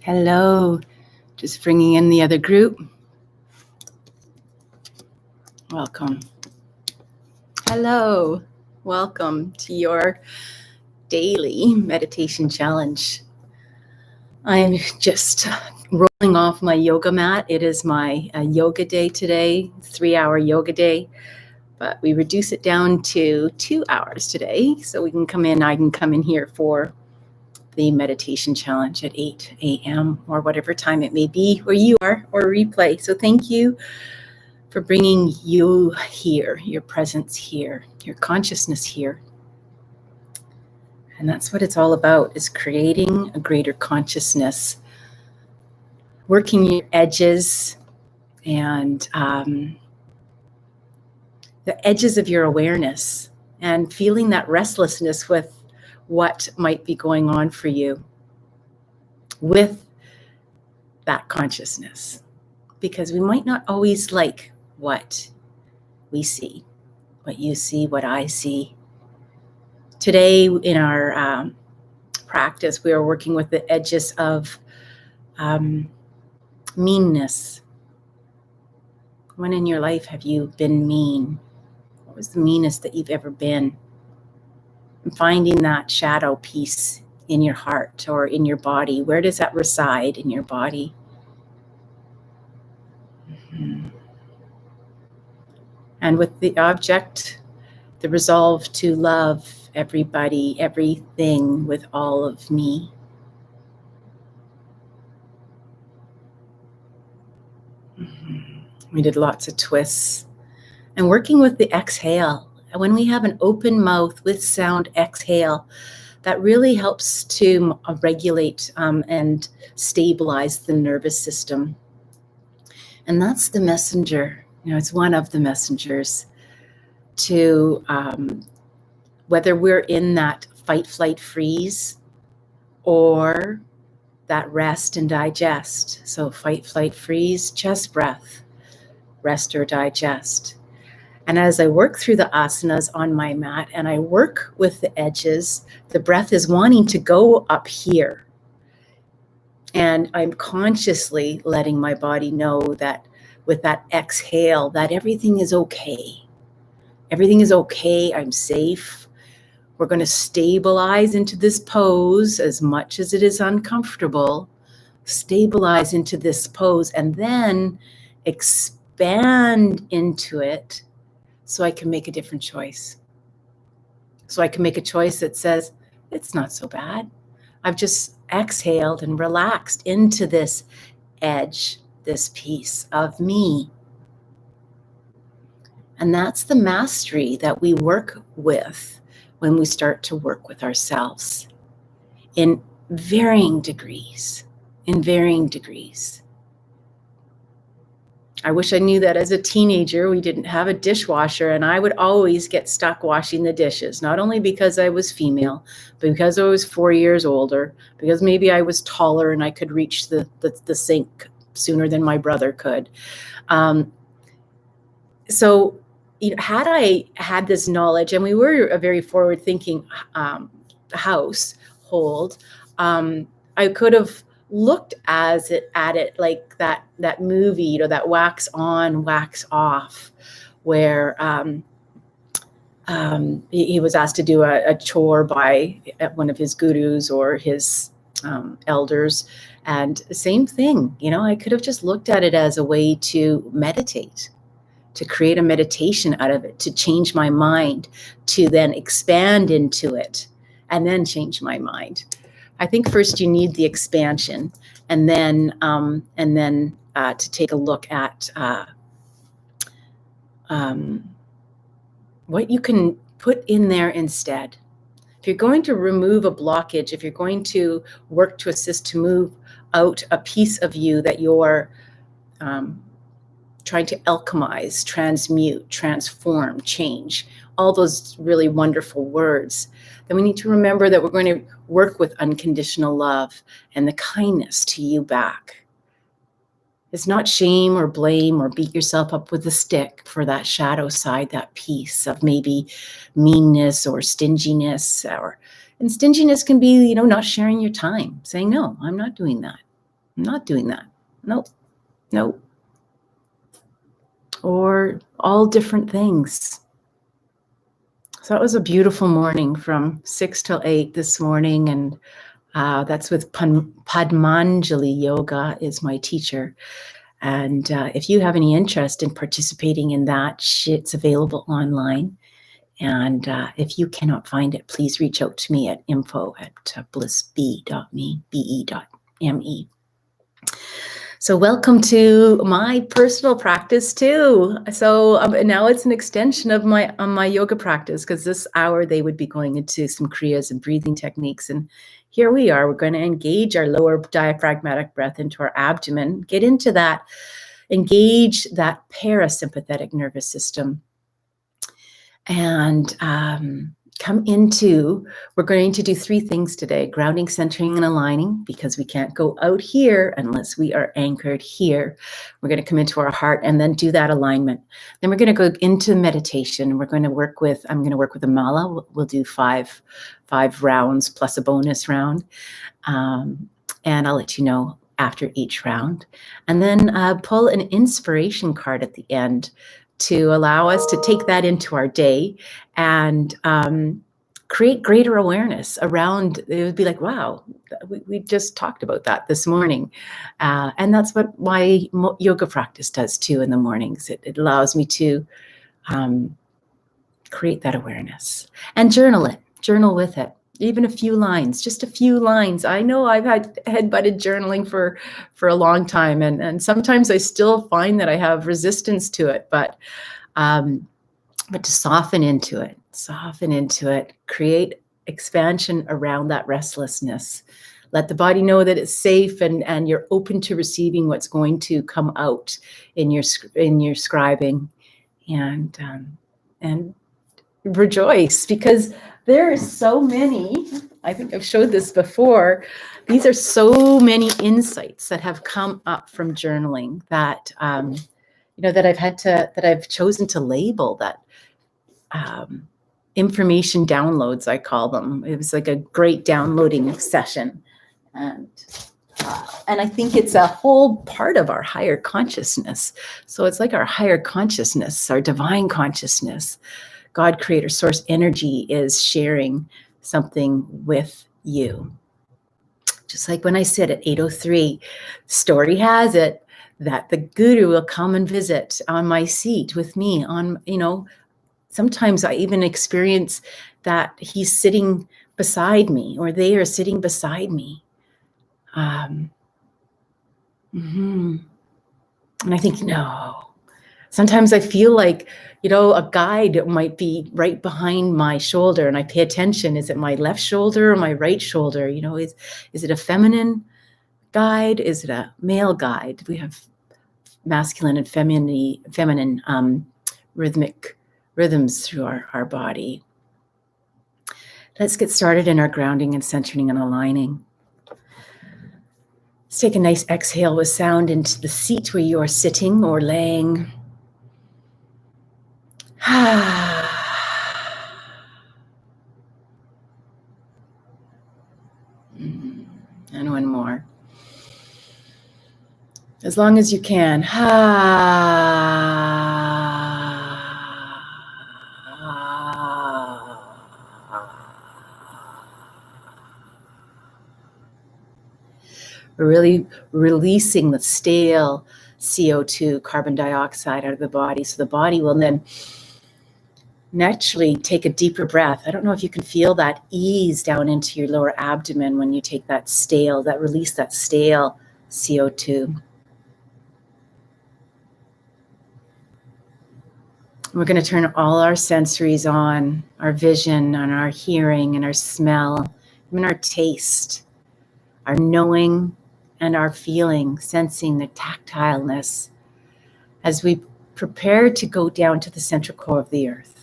Hello, just bringing in the other group. Welcome. Hello, welcome to your daily meditation challenge. I'm just rolling off my yoga mat. It is my yoga day today, 3-hour yoga day, but we reduce it down to 2 hours today so I can come in here for the meditation challenge at 8 a.m. or whatever time it may be where you are, or replay. So thank you for bringing you here, your presence here, your consciousness here. And that's what it's all about, is creating a greater consciousness, working your edges and the edges of your awareness, and feeling that restlessness with what might be going on for you with that consciousness, because we might not always like what we see, what you see, what I see. Today in our practice, we are working with the edges of meanness. When in your life have you been mean? What was the meanest that you've ever been? And finding that shadow piece in your heart or in your body. Where does that reside in your body? Mm-hmm. And with the object, the resolve to love everybody, everything with all of me. Mm-hmm. We did lots of twists. And working with the exhale. When we have an open mouth with sound exhale, that really helps to regulate and stabilize the nervous system. And that's the messenger. It's one of the messengers to whether we're in that fight, flight, freeze, or that rest and digest. So fight, flight, freeze, chest breath, rest or digest. And as I work through the asanas on my mat and I work with the edges, the breath is wanting to go up here. And I'm consciously letting my body know that with that exhale, that everything is okay. Everything is okay. I'm safe. We're going to stabilize into this pose as much as it is uncomfortable. Stabilize into this pose and then expand into it. So I can make a different choice. So I can make a choice that says, it's not so bad. I've just exhaled and relaxed into this edge, this piece of me. And that's the mastery that we work with when we start to work with ourselves in varying degrees, I wish I knew that as a teenager. We didn't have a dishwasher, and I would always get stuck washing the dishes, not only because I was female, but because I was 4 years older, because maybe I was taller and I could reach the sink sooner than my brother could. So had I had this knowledge, and we were a very forward-thinking household, I could have looked at it like that movie, that wax on, wax off, where he was asked to do a chore by one of his gurus or his elders, and same thing. I could have just looked at it as a way to meditate, to create a meditation out of it, to change my mind, to then expand into it, and then change my mind. I think first you need the expansion, and then to take a look at what you can put in there instead. If you're going to remove a blockage, if you're going to work to assist to move out a piece of you that you're trying to alchemize, transmute, transform, change, all those really wonderful words, then we need to remember that we're going to work with unconditional love and the kindness to you back. It's not shame or blame or beat yourself up with a stick for that shadow side, that piece of maybe meanness or stinginess. And stinginess can be, not sharing your time, saying, no, I'm not doing that. I'm not doing that. Nope. Nope. Or all different things. So it was a beautiful morning from 6 till 8 this morning, and that's with Padmanjali Yoga is my teacher. And if you have any interest in participating in that, it's available online. And if you cannot find it, please reach out to me at info@blissbe.me, be.me. So welcome to my personal practice too. So now it's an extension of my yoga practice, because this hour they would be going into some kriyas and breathing techniques. And here we are. We're going to engage our lower diaphragmatic breath into our abdomen, get into that, engage that parasympathetic nervous system, and come into, we're going to do 3 things today: grounding, centering, and aligning, because we can't go out here unless we are anchored here. We're going to come into our heart and then do that alignment. Then we're going to go into meditation. We're going to work with, I'm going to work with a mala. We'll do five rounds plus a bonus round. And I'll let you know after each round. And then pull an inspiration card at the end to allow us to take that into our day and create greater awareness around. It would be like, wow, we just talked about that this morning. And that's what my yoga practice does too in the mornings. It allows me to create that awareness and journal with it. Even a few lines, just a few lines. I know I've had head-butted journaling for a long time, and sometimes I still find that I have resistance to it, but to soften into it, create expansion around that restlessness. Let the body know that it's safe, and you're open to receiving what's going to come out in your scribing, and rejoice, because there are so many, I think I've showed this before, these are so many insights that have come up from journaling that, that I've chosen to label that information downloads, I call them. It was like a great downloading session. And I think it's a whole part of our higher consciousness. So it's like our higher consciousness, our divine consciousness, God, creator, source energy is sharing something with you. Just like when I sit at 8:03, story has it that the guru will come and visit on my seat with me sometimes I even experience that he's sitting beside me, or they are sitting beside me. And I think, no. Sometimes I feel like, a guide might be right behind my shoulder, and I pay attention. Is it my left shoulder or my right shoulder? Is it a feminine guide? Is it a male guide? We have masculine and feminine rhythmic rhythms through our body. Let's get started in our grounding and centering and aligning. Let's take a nice exhale with sound into the seat where you are sitting or laying. And one more. As long as you can. We're really releasing the stale CO2, carbon dioxide, out of the body. So the body will then naturally take a deeper breath. I don't know if you can feel that ease down into your lower abdomen when you take release that stale CO2. We're going to turn all our sensories on, our vision, and our hearing, and our smell, even our taste, our knowing, and our feeling, sensing the tactileness as we prepare to go down to the central core of the earth.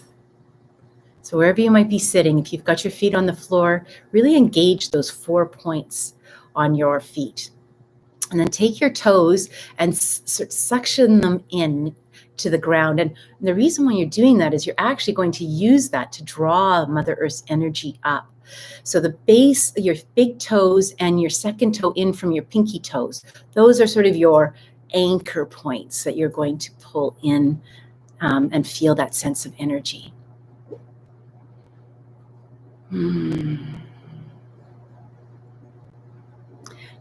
So wherever you might be sitting, if you've got your feet on the floor, really engage those 4 points on your feet. And then take your toes and suction them in to the ground. And the reason why you're doing that is you're actually going to use that to draw Mother Earth's energy up So the base, your big toes and your second toe in from your pinky toes, those are sort of your anchor points that you're going to pull in and feel that sense of energy.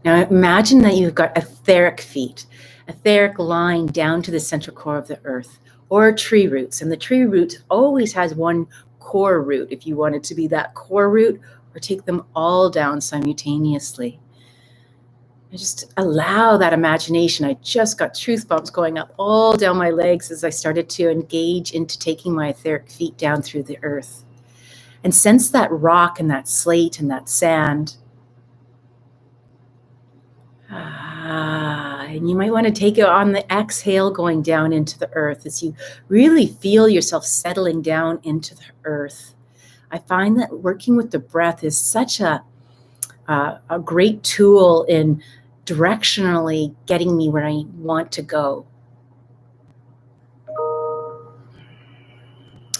Now imagine that you've got etheric feet, etheric line down to the central core of the earth, or tree roots. And the tree root always has one core root if you want it to be that core root, or take them all down simultaneously. And just allow that imagination. I just got truth bumps going up all down my legs as I started to engage into taking my etheric feet down through the earth. And sense that rock and that slate and that sand. And you might want to take it on the exhale going down into the earth as you really feel yourself settling down into the earth. I find that working with the breath is such a great tool in directionally getting me where I want to go.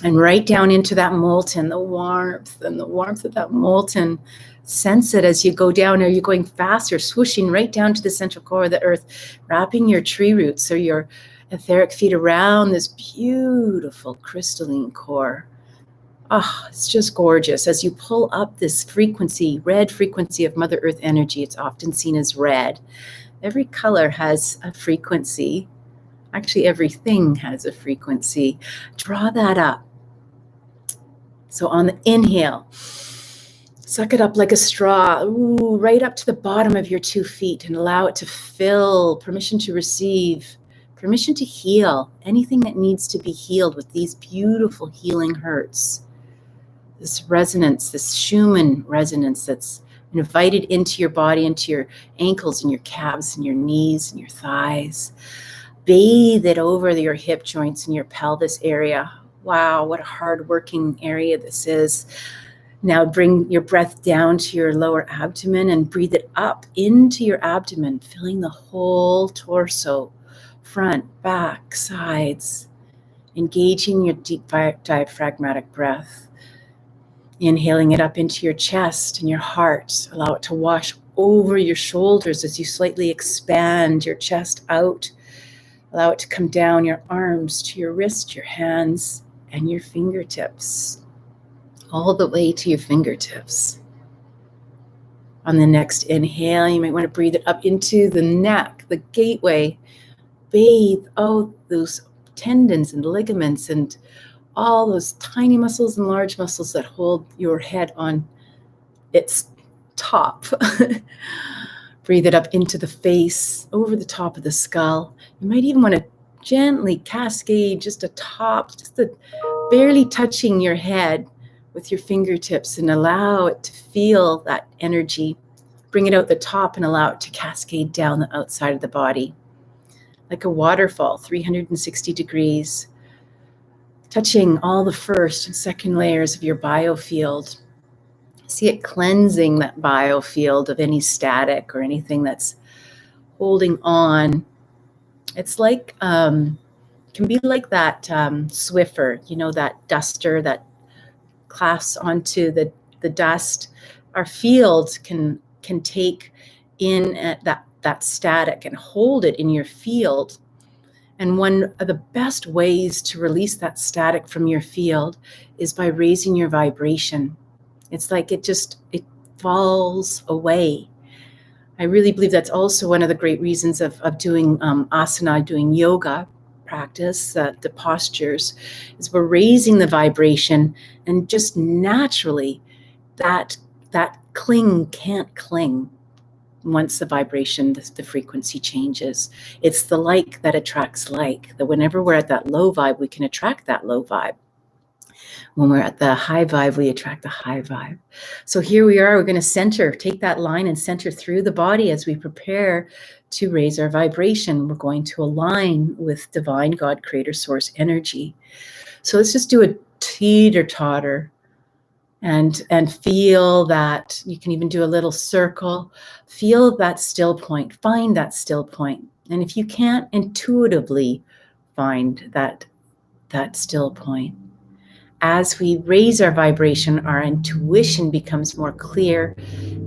And right down into that molten, the warmth of that molten. Sense it as you go down. Are you going faster, swooshing right down to the central core of the earth, wrapping your tree roots or your etheric feet around this beautiful crystalline core. It's just gorgeous. As you pull up this frequency, red frequency of Mother Earth energy, it's often seen as red. Every color has a frequency. Actually, everything has a frequency. Draw that up. So on the inhale, suck it up like a straw, right up to the bottom of your 2 feet, and allow it to fill, permission to receive, permission to heal anything that needs to be healed with these beautiful healing hertz. This resonance, this Schumann resonance that's invited into your body, into your ankles and your calves and your knees and your thighs. Bathe it over your hip joints and your pelvis area. Wow, what a hard-working area this is. Now bring your breath down to your lower abdomen and breathe it up into your abdomen, filling the whole torso, front, back, sides, engaging your deep diaphragmatic breath. Inhaling it up into your chest and your heart. Allow it to wash over your shoulders as you slightly expand your chest out. Allow it to come down your arms to your wrist, your hands, and your fingertips, all the way to your fingertips. On the next inhale, you might want to breathe it up into the neck, the gateway. Bathe those tendons and ligaments and all those tiny muscles and large muscles that hold your head on its top. Breathe it up into the face, over the top of the skull. You might even want to gently cascade just barely touching your head with your fingertips, and allow it to feel that energy. Bring it out the top and allow it to cascade down the outside of the body. Like a waterfall, 360 degrees, touching all the first and second layers of your biofield. See it cleansing that biofield of any static or anything that's holding on. It's like, can be like that Swiffer, that duster that clasps onto the dust. Our field can take in that static and hold it in your field. And one of the best ways to release that static from your field is by raising your vibration. It's like it falls away. I really believe that's also one of the great reasons of doing asana, doing yoga practice, the postures, is we're raising the vibration, and just naturally that cling can't cling once the vibration, the frequency changes. It's the like that attracts like. That whenever we're at that low vibe, we can attract that low vibe. When we're at the high vibe, we attract the high vibe. So here we are, we're going to take that line and center through the body as we prepare to raise our vibration. We're going to align with divine God, creator, source energy. So let's just do a teeter-totter and feel that. You can even do a little circle. Feel that still point, find that still point. And if you can't intuitively find that still point, as we raise our vibration, our intuition becomes more clear,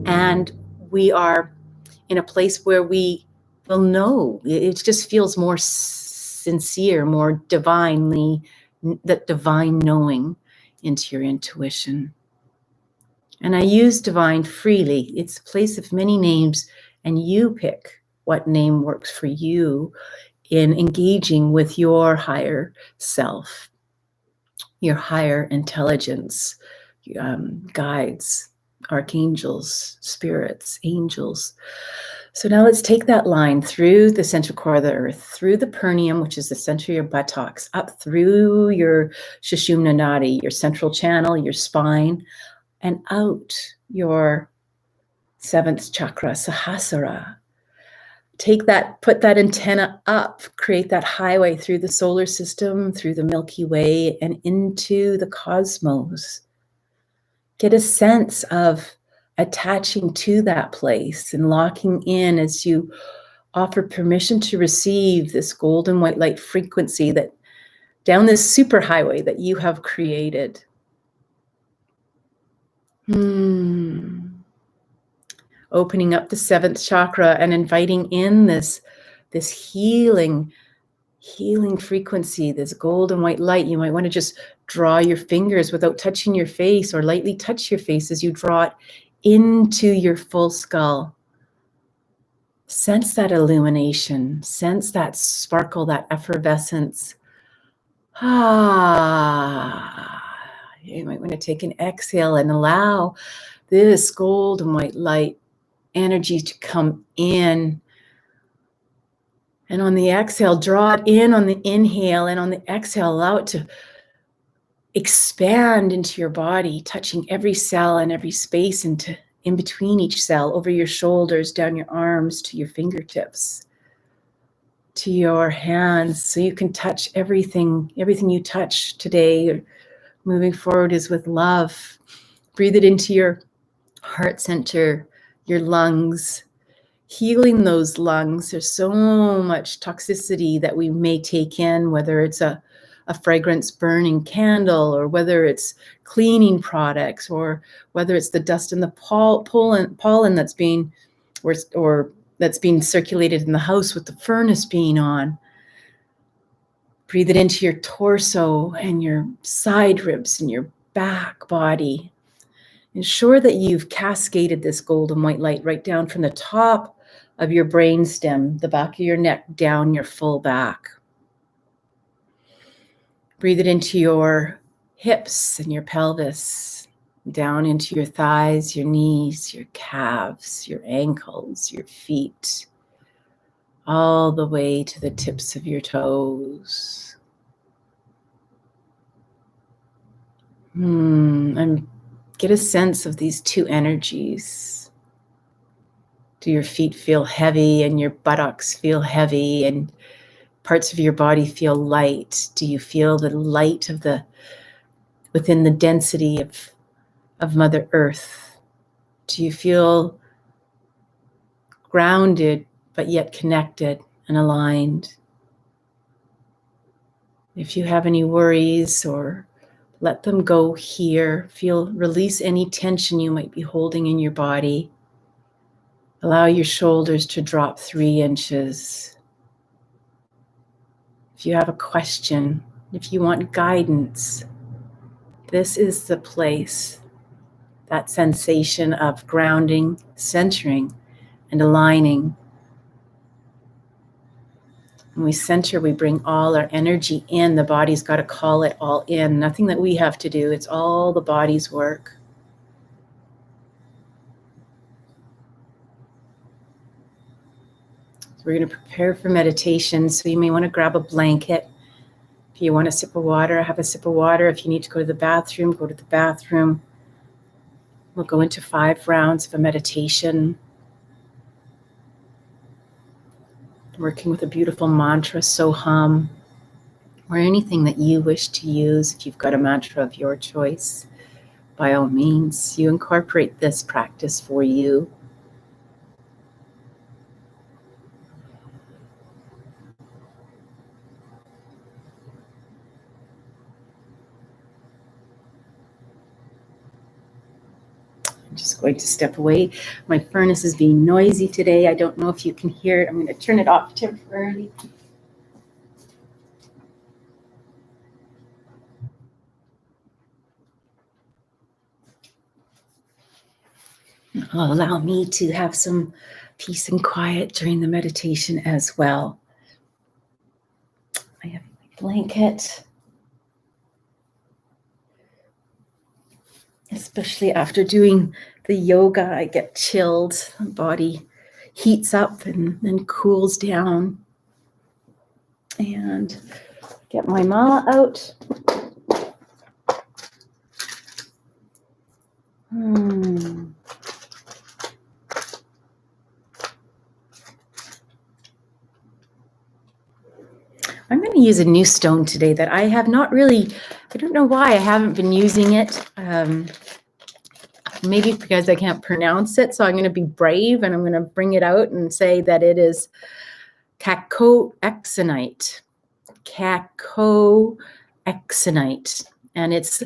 and we are in a place where we will know. It just feels more sincere, more divinely, that divine knowing into your intuition. And I use divine freely. It's a place of many names, and you pick what name works for you in engaging with your higher self, your higher intelligence, guides, archangels, spirits, angels. So now let's take that line through the central core of the earth, through the perineum, which is the center of your buttocks, up through your Sushumna Nadi, your central channel, your spine, and out your seventh chakra, Sahasrara. Take that, put that antenna up, create that highway through the solar system, through the Milky Way, and into the cosmos. Get a sense of attaching to that place and locking in as you offer permission to receive this golden white light frequency that down this superhighway that you have created. Opening up the seventh chakra and inviting in this healing frequency, this golden white light. You might want to just draw your fingers without touching your face, or lightly touch your face as you draw it into your full skull. Sense that illumination, sense that sparkle, that effervescence. You might want to take an exhale and allow this golden white light energy to come in. And on the exhale, draw it in on the inhale, and on the exhale, allow it to expand into your body, touching every cell and every space in between each cell, over your shoulders, down your arms, to your fingertips, to your hands, so you can touch everything you touch today. Moving forward is with love. Breathe it into your heart center, your lungs, healing those lungs. There's so much toxicity that we may take in, whether it's a fragrance burning candle, or whether it's cleaning products, or whether it's the dust and the pollen that's being or that's being circulated in the house with the furnace being on. Breathe it into your torso and your side ribs and your back body. Ensure that you've cascaded this golden white light right down from the top of your brainstem, the back of your neck, down your full back. Breathe it into your hips and your pelvis, down into your thighs, your knees, your calves, your ankles, your feet, all the way to the tips of your toes. And get a sense of these two energies. Do your feet feel heavy and your buttocks feel heavy and parts of your body feel light? Do you feel the light of within the density of Mother Earth? Do you feel grounded but yet connected and aligned? If you have any worries, or let them go here. Release any tension you might be holding in your body. Allow your shoulders to drop 3 inches. If you have a question, if you want guidance, this is the place. That sensation of grounding, centering, and aligning. When we center, we bring all our energy in. The body's got to call it all in. Nothing that we have to do. It's all the body's work. So we're going to prepare for meditation. So you may want to grab a blanket. If you want a sip of water, have a sip of water. If you need to go to the bathroom, go to the bathroom. We'll go into 5 rounds of a meditation, working with a beautiful mantra, Soham, or anything that you wish to use. If you've got a mantra of your choice, by all means, you incorporate this practice for you. just going to step away. My furnace is being noisy today. I don't know if you can hear it. I'm going to turn it off temporarily. It'll allow me to have some peace and quiet during the meditation as well. I have my blanket. Especially after doing the yoga, I get chilled. The body heats up and then cools down. And get my mala out. I'm going to use a new stone today that I have not really, I don't know why I haven't been using it. Maybe because I can't pronounce it. So I'm going to be brave and I'm going to bring it out and say that it is cacoexonite. Cacoexonite. And it's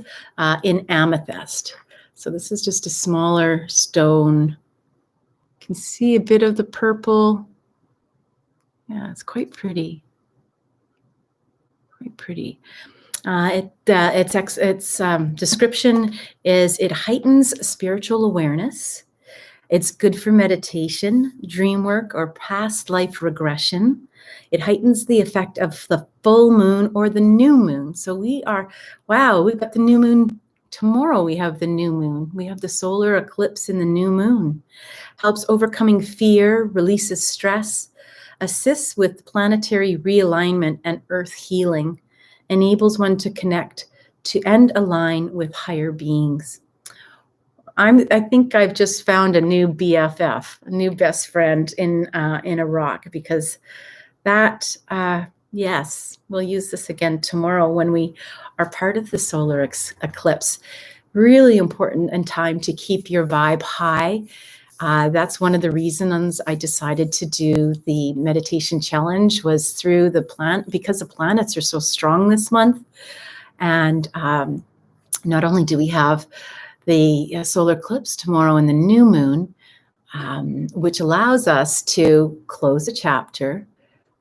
in amethyst. So this is just a smaller stone. You can see a bit of the purple. Yeah, it's quite pretty. Quite pretty. Its description is it heightens spiritual awareness. It's good for meditation, dream work, or past life regression. It heightens the effect of the full moon or the new moon. So we've got the new moon tomorrow. We have the new moon. We have the solar eclipse in the new moon. Helps overcoming fear, releases stress, assists with planetary realignment and earth healing, enables one to connect to and align with higher beings. I think I've just found a new BFF, a new best friend in a rock, because that, yes, we'll use this again tomorrow when we are part of the solar eclipse. Really important and time to keep your vibe high. That's one of the reasons I decided to do the meditation challenge, was through because the planets are so strong this month. And not only do we have the solar eclipse tomorrow and the new moon, which allows us to close a chapter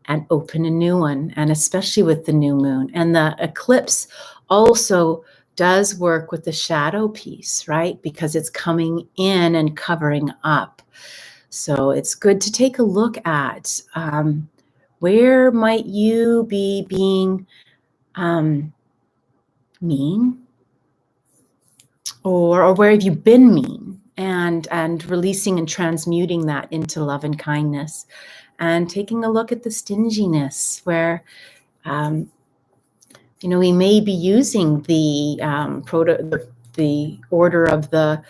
and open a new one, and especially with the new moon. And the eclipse also does work with the shadow piece, right? Because it's coming in and covering up. So it's good to take a look at where might you be being mean, or where have you been mean, and releasing and transmuting that into love and kindness, and taking a look at the stinginess where we may be using the order of the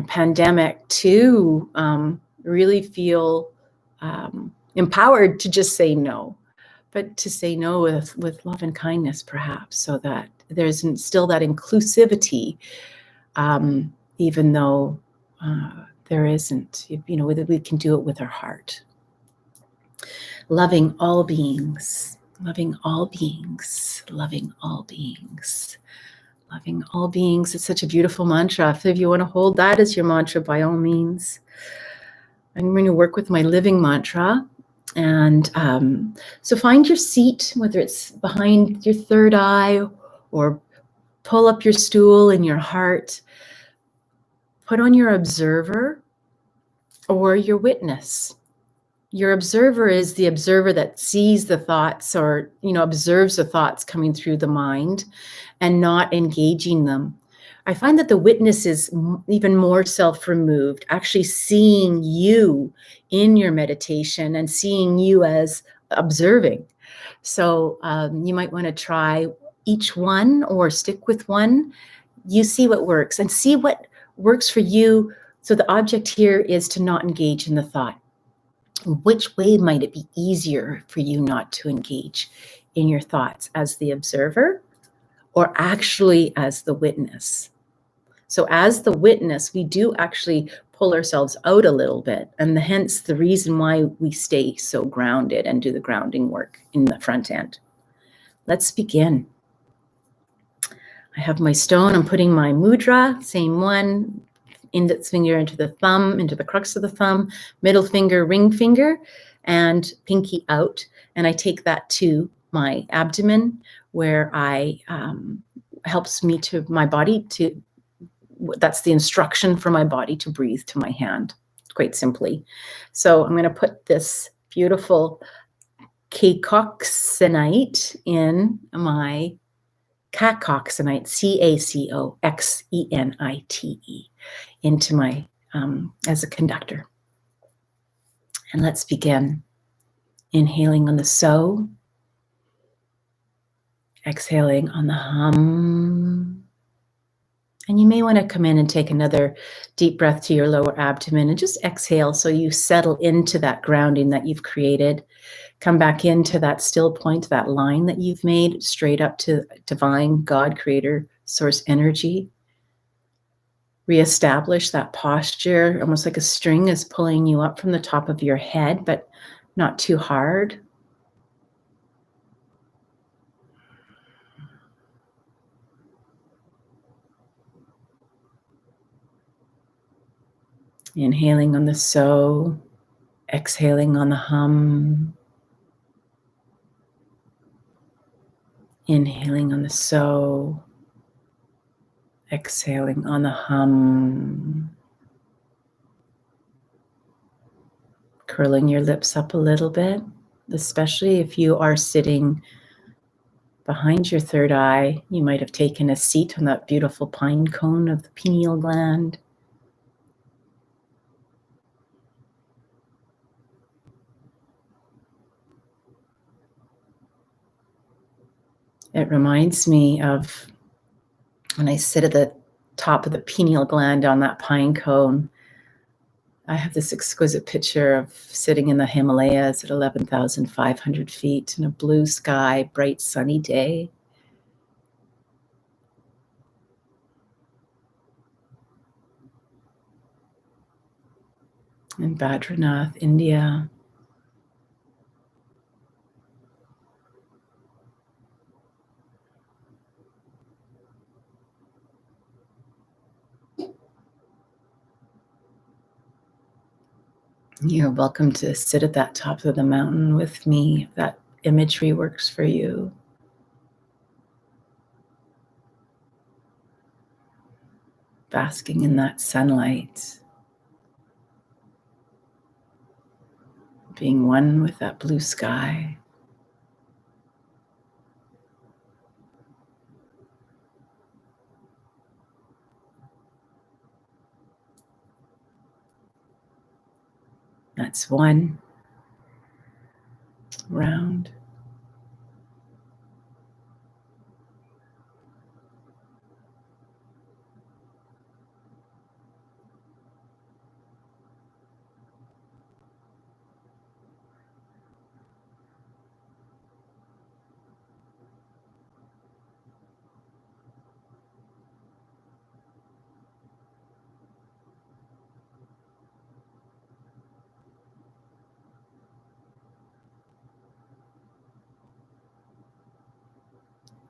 pandemic to really feel empowered to just say no, but to say no with love and kindness, perhaps, so that there's still that inclusivity, even though there isn't. We can do it with our heart. Loving all beings. Loving all beings, loving all beings, loving all beings. It's such a beautiful mantra. If you want to hold that as your mantra, by all means. I'm going to work with my living mantra. And so find your seat, whether it's behind your third eye or pull up your stool in your heart. Put on your observer or your witness. Your observer is the observer that sees the thoughts, or, observes the thoughts coming through the mind and not engaging them. I find that the witness is even more self-removed, actually seeing you in your meditation and seeing you as observing. So you might want to try each one or stick with one. You see what works and see what works for you. So the object here is to not engage in the thought. Which way might it be easier for you not to engage in your thoughts, as the observer or actually as the witness? So as the witness, we do actually pull ourselves out a little bit, and hence the reason why we stay so grounded and do the grounding work in the front end. Let's begin. I have my stone. I'm putting my mudra, same one, index finger into the thumb, into the crux of the thumb, middle finger, ring finger, and pinky out. And I take that to my abdomen, where I helps me to my body to, that's the instruction for my body to breathe to my hand, quite simply. So I'm going to put this beautiful cacoxenite in my cacoxenite, cacoxenite, into my, as a conductor. And let's begin. Inhaling on the so, exhaling on the hum. And you may want to come in and take another deep breath to your lower abdomen and just exhale so you settle into that grounding that you've created. Come back into that still point, that line that you've made straight up to divine God, creator, source energy. Reestablish that posture, almost like a string is pulling you up from the top of your head, but not too hard. Inhaling on the so, exhaling on the hum. Inhaling on the so, exhaling on the hum. Curling your lips up a little bit, especially if you are sitting behind your third eye. You might have taken a seat on that beautiful pine cone of the pineal gland. It reminds me of when I sit at the top of the pineal gland on that pine cone. I have this exquisite picture of sitting in the Himalayas at 11,500 feet in a blue sky, bright sunny day. In Badrinath, India. You're welcome to sit at that top of the mountain with me if that imagery works for you. Basking in that sunlight. Being one with that blue sky. That's one round.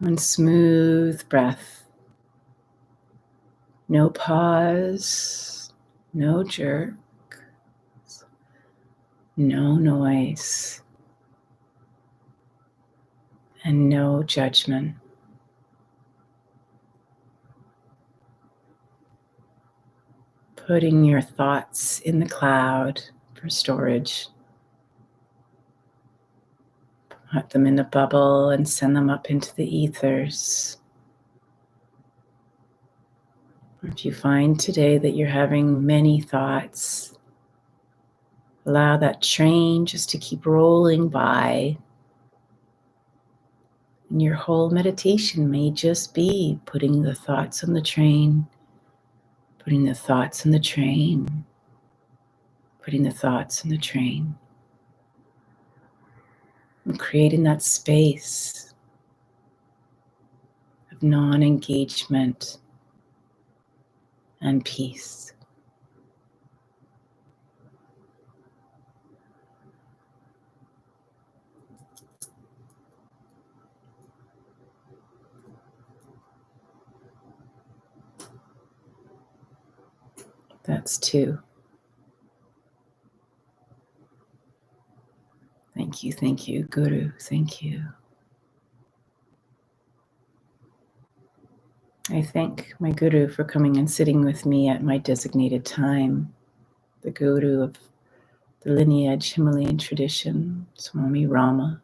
One smooth breath. No pause, no jerk, no noise, and no judgment. Putting your thoughts in the cloud for storage. Put them in a bubble and send them up into the ethers. If you find today that you're having many thoughts, allow that train just to keep rolling by. And your whole meditation may just be putting the thoughts on the train, putting the thoughts on the train, putting the thoughts on the train, and creating that space of non-engagement and peace. That's 2. Thank you, Guru. Thank you. I thank my Guru for coming and sitting with me at my designated time, the Guru of the lineage Himalayan tradition, Swami Rama.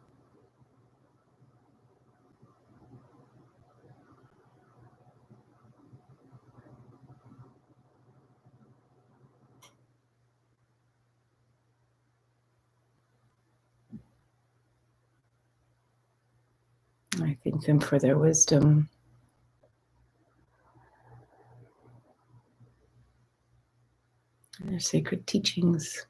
I thank them for their wisdom. And their sacred teachings.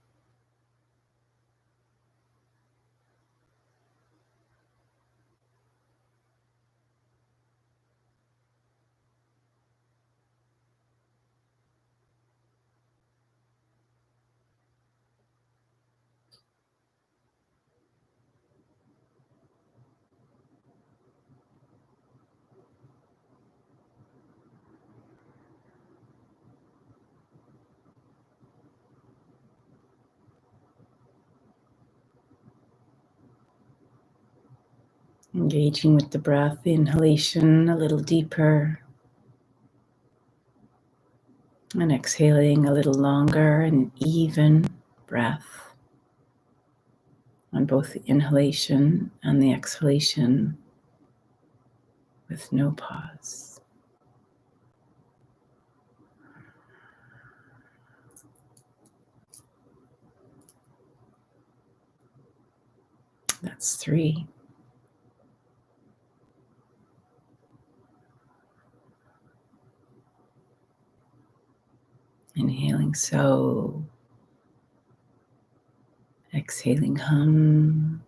Engaging with the breath, the inhalation a little deeper. And exhaling a little longer, an even breath on both the inhalation and the exhalation with no pause. That's 3. Inhaling so, exhaling hum.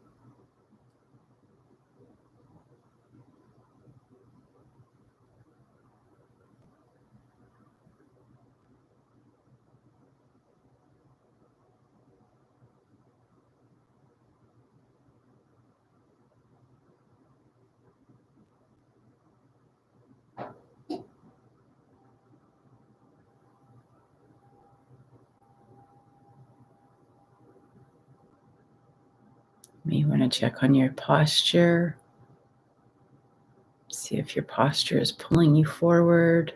You want to check on your posture. See if your posture is pulling you forward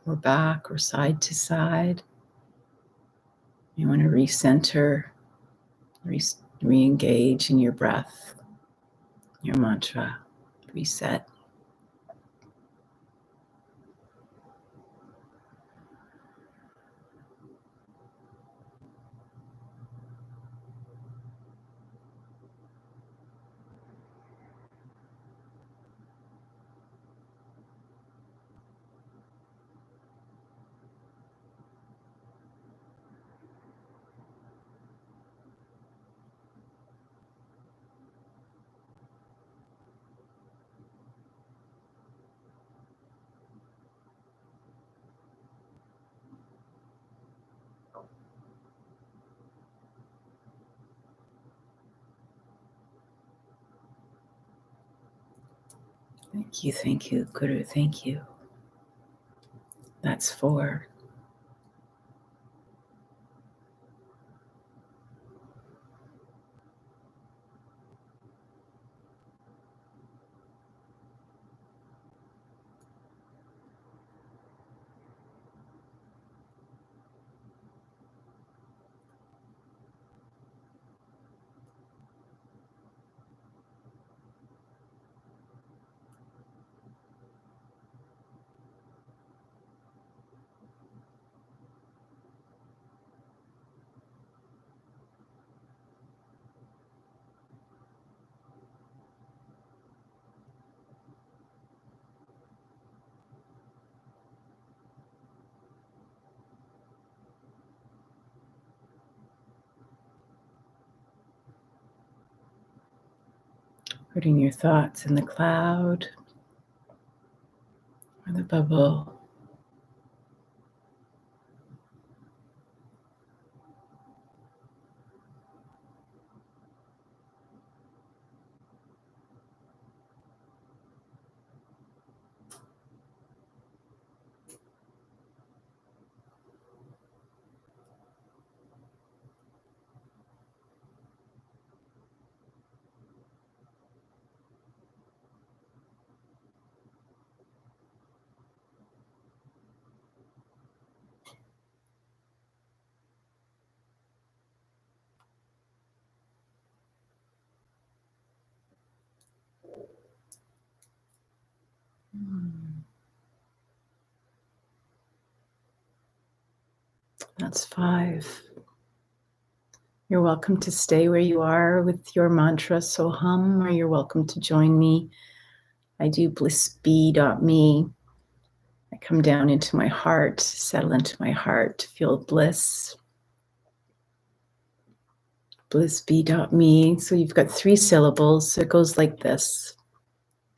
or back or side to side. You want to recenter, re-engage in your breath, your mantra, reset. Thank you, Guru, thank you. That's 4. Putting your thoughts in the cloud or the bubble. That's 5. You're welcome to stay where you are with your mantra, so hum, or you're welcome to join me. I do blissbe.me. I come down into my heart, settle into my heart, feel bliss. Blissbe.me. So you've got 3 syllables. So it goes like this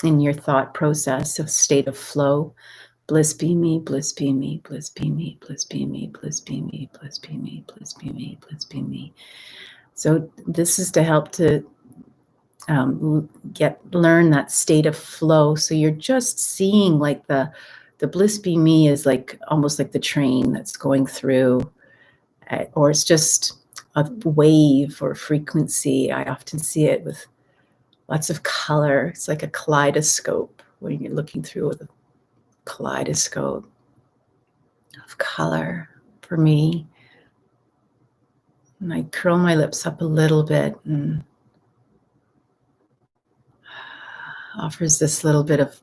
in your thought process, a state of flow. Bliss be me, bliss be me, bliss be me, bliss be me, bliss be me, bliss be me, bliss be me, bliss be me. So this is to help to learn that state of flow. So you're just seeing like the bliss be me is like almost like the train that's going through, or it's just a wave or frequency. I often see it with lots of color. It's like a kaleidoscope when you're looking through a kaleidoscope of color for me. And I curl my lips up a little bit and offers this little bit of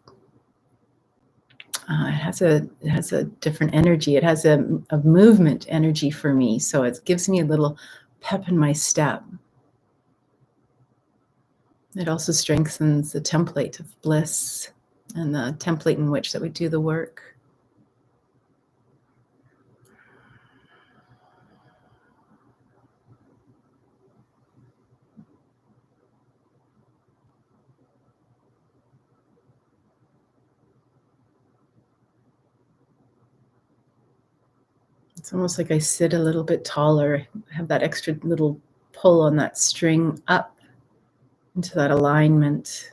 it has a different energy. It has a movement energy for me. So it gives me a little pep in my step. It also strengthens the template of bliss and the template in which that we do the work. It's almost like I sit a little bit taller, have that extra little pull on that string up into that alignment.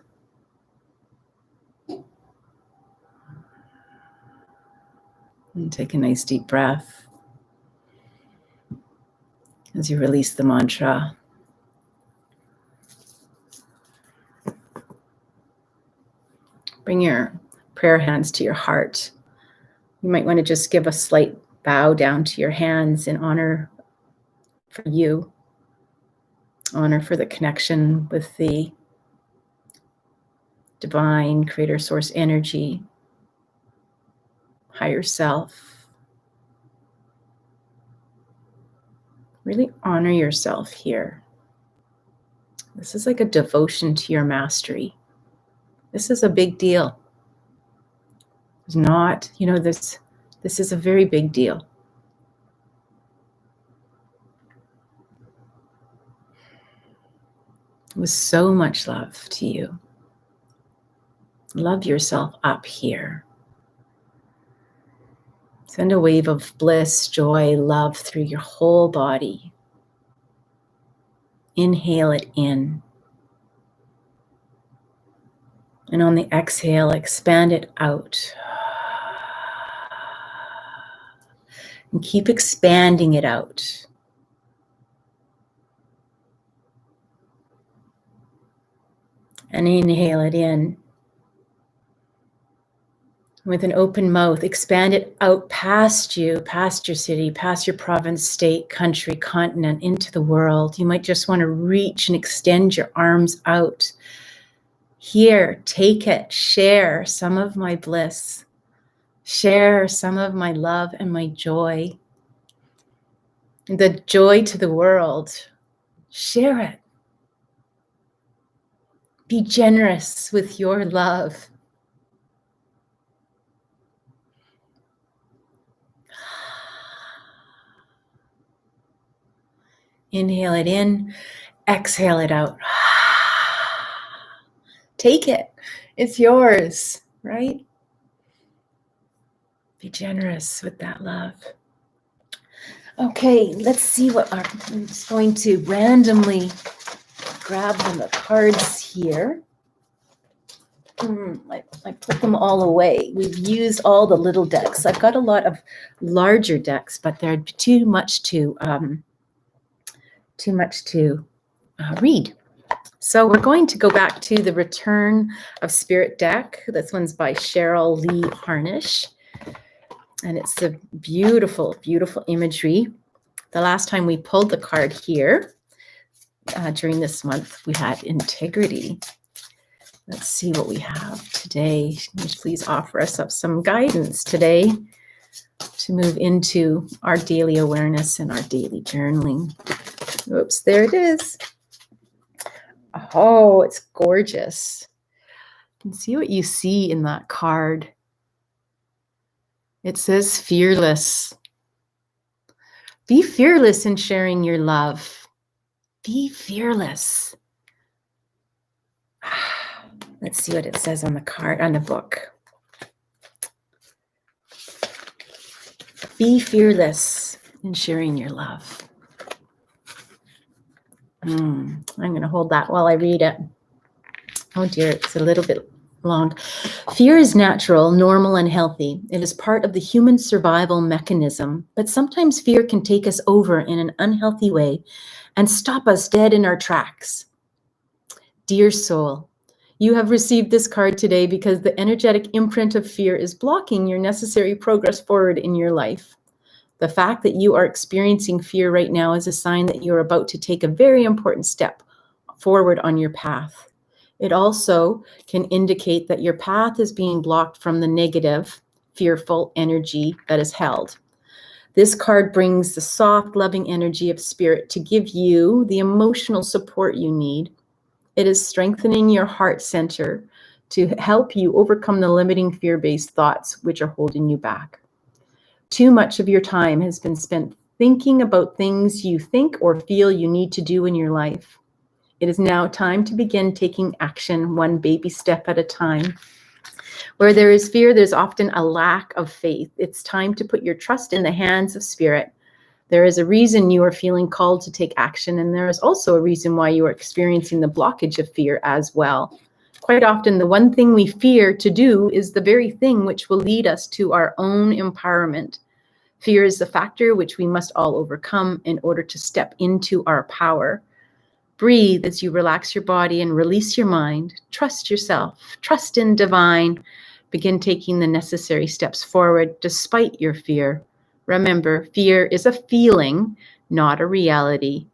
And take a nice deep breath as you release the mantra. Bring your prayer hands to your heart. You might want to just give a slight bow down to your hands in honor for you, honor for the connection with the divine creator source energy, higher self. Really honor yourself here. This is like a devotion to your mastery. This is a big deal. It's not, this is a very big deal. With so much love to you. Love yourself up here. Send a wave of bliss, joy, love through your whole body. Inhale it in. And on the exhale, expand it out. And keep expanding it out. And inhale it in. With an open mouth, expand it out past you, past your city, past your province, state, country, continent, into the world. You might just want to reach and extend your arms out. Here, take it, share some of my bliss. Share some of my love and my joy. The joy to the world. Share it. Be generous with your love. Inhale it in, exhale it out. Take it. It's yours, right? Be generous with that love. Okay, let's see what I'm just going to randomly grab the cards here. I put them all away. We've used all the little decks. I've got a lot of larger decks, but they're too much to read. So we're going to go back to the Return of Spirit deck. This one's by Cheryl Lee Harnish. And it's the beautiful, beautiful imagery. The last time we pulled the card here, during this month, we had integrity. Let's see what we have today. Please offer us up some guidance today to move into our daily awareness and our daily journaling. Oops, there it is. Oh, it's gorgeous. You can see what you see in that card. It says fearless. Be fearless in sharing your love. Be fearless. Let's see what it says on the card, on the book. Be fearless in sharing your love. I'm going to hold that while I read it. Oh dear, it's a little bit long. Fear is natural, normal, and healthy. It is part of the human survival mechanism, but sometimes fear can take us over in an unhealthy way and stop us dead in our tracks. Dear soul, you have received this card today because the energetic imprint of fear is blocking your necessary progress forward in your life. The fact that you are experiencing fear right now is a sign that you're about to take a very important step forward on your path. It also can indicate that your path is being blocked from the negative, fearful energy that is held. This card brings the soft, loving energy of spirit to give you the emotional support you need. It is strengthening your heart center to help you overcome the limiting fear-based thoughts which are holding you back. Too much of your time has been spent thinking about things you think or feel you need to do in your life. It is now time to begin taking action one baby step at a time. Where there is fear, there's often a lack of faith. It's time to put your trust in the hands of spirit. There is a reason you are feeling called to take action, and there is also a reason why you are experiencing the blockage of fear as well. Quite often, the one thing we fear to do is the very thing which will lead us to our own empowerment. Fear is the factor which we must all overcome in order to step into our power. Breathe as you relax your body and release your mind. Trust yourself. Trust in divine. Begin taking the necessary steps forward despite your fear. Remember, fear is a feeling, not a reality.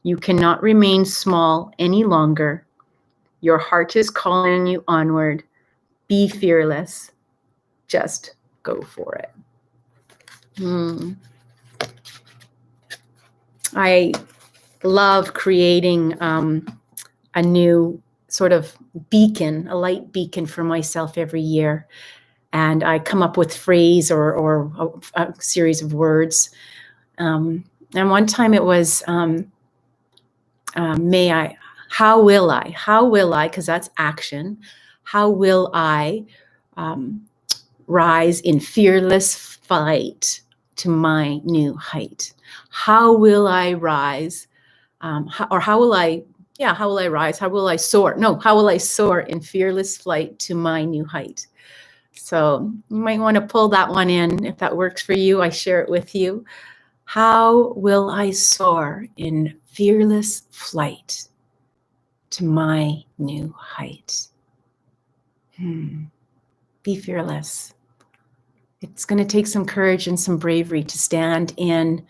You cannot remain small any longer. Your heart is calling you onward. Be fearless. Just go for it. I love creating a new sort of beacon, a light beacon for myself every year. And I come up with phrase or a series of words. And one time it was, how will I, because that's action, how will I rise in fearless flight to my new height? How will I rise? How will I rise? How will I soar? No, how will I soar in fearless flight to my new height? So you might want to pull that one in. If that works for you, I share it with you. How will I soar in fearless flight to my new height? Be fearless. It's going to take some courage and some bravery to stand in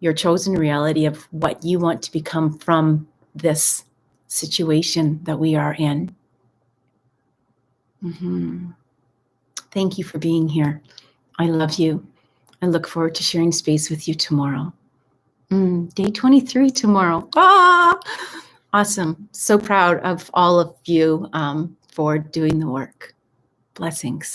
your chosen reality of what you want to become from this situation that we are in. Thank you for being here. I love you. I look forward to sharing space with you tomorrow. Day 23 tomorrow. Awesome. So proud of all of you for doing the work. Blessings.